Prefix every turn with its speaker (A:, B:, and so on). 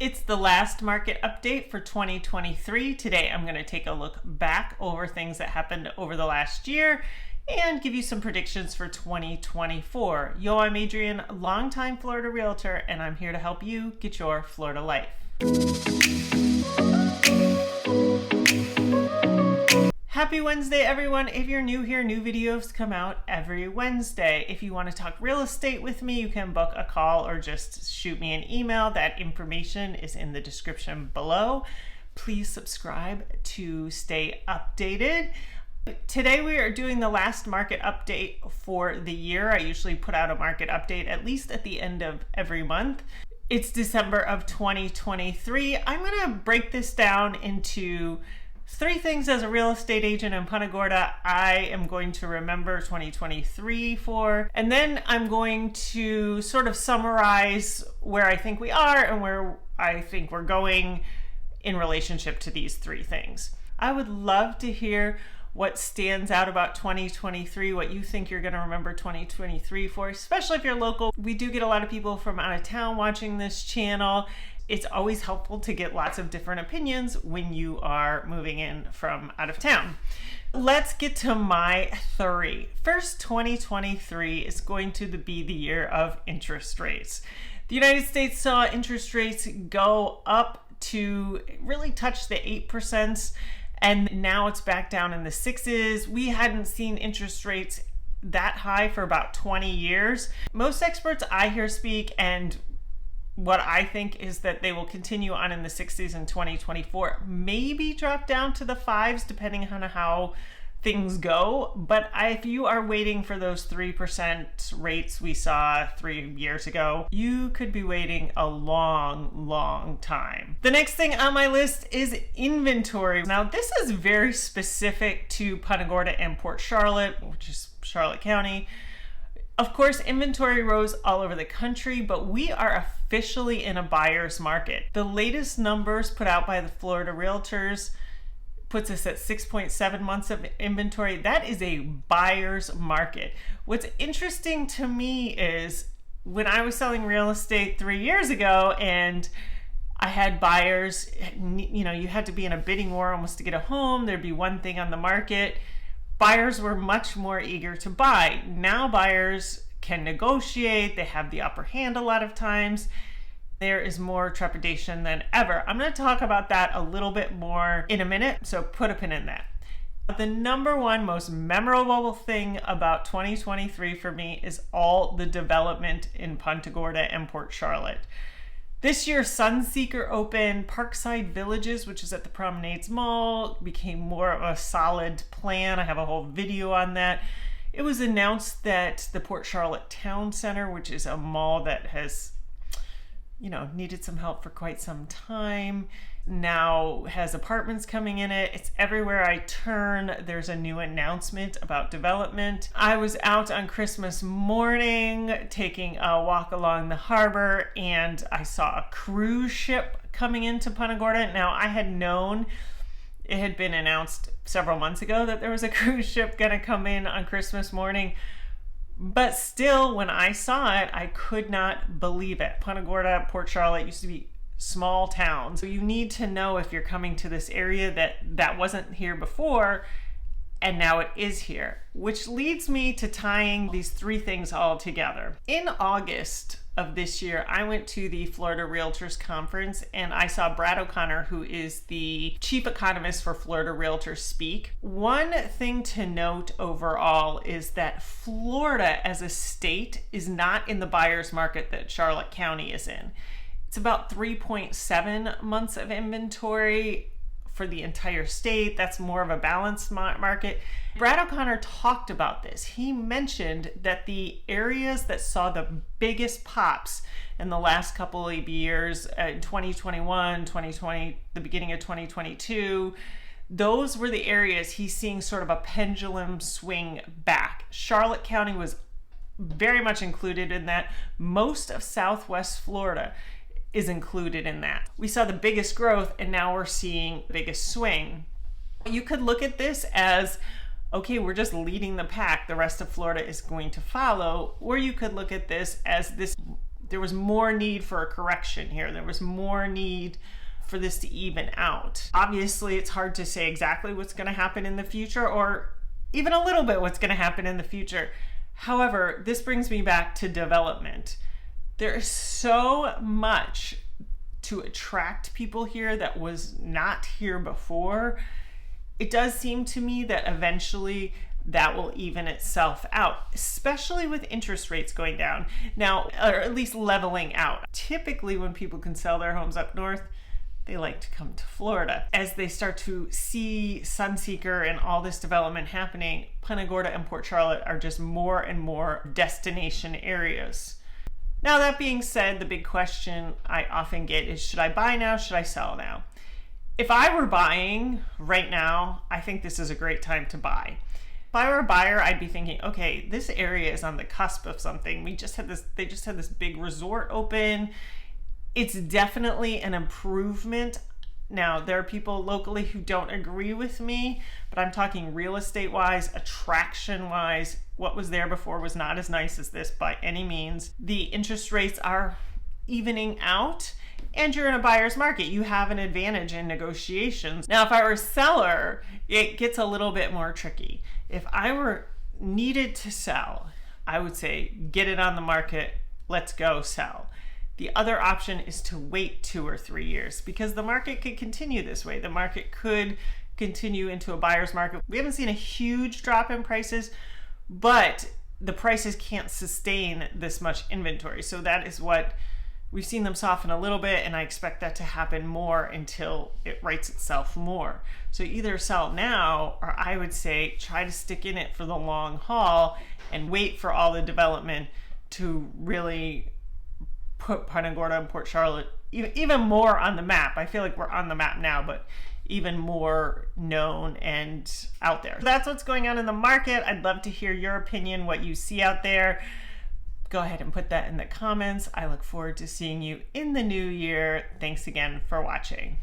A: It's the last market update for 2023. Today I'm going to take a look back over things that happened over the last year and give you some predictions for 2024. Yo, I'm Adrienne, longtime Florida realtor, and I'm here to help you get your Florida life. Happy Wednesday, everyone. If you're new here, new videos come out every Wednesday. If you want to talk real estate with me, you can book a call or just shoot me an email. That information is in the description below. Please subscribe to stay updated. Today we are doing the last market update for the year. I usually put out a market update at least at the end of every month. It's December of 2023. I'm going to break this down into 3 things as a real estate agent in Punta Gorda I am going to remember 2023 for, and then I'm going to sort of summarize where I think we are and where I think we're going in relationship to these 3 things. I would love to hear what stands out about 2023, what you think you're going to remember 2023 for, especially if you're local. We do get a lot of people from out of town watching this channel. It's always helpful to get lots of different opinions when you are moving in from out of town. Let's get to my 3. First, 2023 is going to be the year of interest rates. The United States saw interest rates go up to really touch the 8%, and now it's back down in the 6s. We hadn't seen interest rates that high for about 20 years. Most experts I hear speak, and what I think is that they will continue on in the 60s in 2024, maybe drop down to the 5s depending on how things go. But if you are waiting for those 3% rates we saw 3 years ago, you could be waiting a long time. The next thing on my list is inventory. Now this is very specific to Punta Gorda and Port Charlotte, which is Charlotte County. Of course, inventory rose all over the country, but we are officially in a buyer's market. The latest numbers put out by the Florida Realtors puts us at 6.7 months of inventory. That is a buyer's market. What's interesting to me is when I was selling real estate 3 years ago and I had buyers, you had to be in a bidding war almost to get a home. There'd be one thing on the market. Buyers were much more eager to buy. Now buyers can negotiate. They have the upper hand a lot of times. There is more trepidation than ever. I'm going to talk about that a little bit more in a minute, so put a pin in that. The number one most memorable thing about 2023 for me is all the development in Punta Gorda and Port Charlotte. This year, Sunseeker opened. Parkside Villages, which is at the Promenades Mall, became more of a solid plan. I have a whole video on that. It was announced that the Port Charlotte Town Center, which is a mall that has, needed some help for quite some time, now has apartments coming in it. It's everywhere I turn. There's a new announcement about development. I was out on Christmas morning taking a walk along the harbor, and I saw a cruise ship coming into Punta Gorda. Now, I had known it had been announced several months ago that there was a cruise ship going to come in on Christmas morning. But still, when I saw it, I could not believe it. Punta Gorda, Port Charlotte used to be small towns. So you need to know if you're coming to this area that wasn't here before, and now it is here. Which leads me to tying these 3 things all together. In August of this year, I went to the Florida Realtors Conference, and I saw Brad O'Connor, who is the chief economist for Florida Realtors, speak. One thing to note overall is that Florida as a state is not in the buyer's market that Charlotte County is in. It's about 3.7 months of inventory for the entire state. That's more of a balanced market. Brad O'Connor talked about this. He mentioned that the areas that saw the biggest pops in the last couple of years, 2021, 2020, the beginning of 2022, those were the areas he's seeing sort of a pendulum swing back. Charlotte County was very much included in that. Most of Southwest Florida is included in that. We saw the biggest growth, and now we're seeing the biggest swing. You could look at this as, okay, we're just leading the pack. The rest of Florida is going to follow. Or you could look at this as this there was more need for a correction here. There was more need for this to even out. Obviously, it's hard to say exactly what's going to happen in the future, or even a little bit what's going to happen in the future. However, this brings me back to development. There is so much to attract people here that was not here before. It does seem to me that eventually that will even itself out, especially with interest rates going down now, or at least leveling out. Typically, when people can sell their homes up north, they like to come to Florida. As they start to see Sunseeker and all this development happening, Punta Gorda and Port Charlotte are just more and more destination areas. Now, that being said, the big question I often get is, should I buy now? Should I sell now? If I were buying right now, I think this is a great time to buy. If I were a buyer, I'd be thinking, okay, this area is on the cusp of something. They just had this big resort open. It's definitely an improvement. Now, there are people locally who don't agree with me, but I'm talking real estate wise, attraction wise. What was there before was not as nice as this by any means. The interest rates are evening out, and you're in a buyer's market. You have an advantage in negotiations. Now, if I were a seller, it gets a little bit more tricky. If I were needed to sell, I would say, get it on the market, let's go sell. The other option is to wait 2 or 3 years, because the market could continue this way. The market could continue into a buyer's market. We haven't seen a huge drop in prices, but the prices can't sustain this much inventory. So that is what we've seen them soften a little bit, and I expect that to happen more until it rights itself more. So either sell now, or I would say try to stick in it for the long haul and wait for all the development to really put Punta Gorda and Port Charlotte even more on the map. I feel like we're on the map now, but even more known and out there. That's what's going on in the market. I'd love to hear your opinion, what you see out there. Go ahead and put that in the comments. I look forward to seeing you in the new year. Thanks again for watching.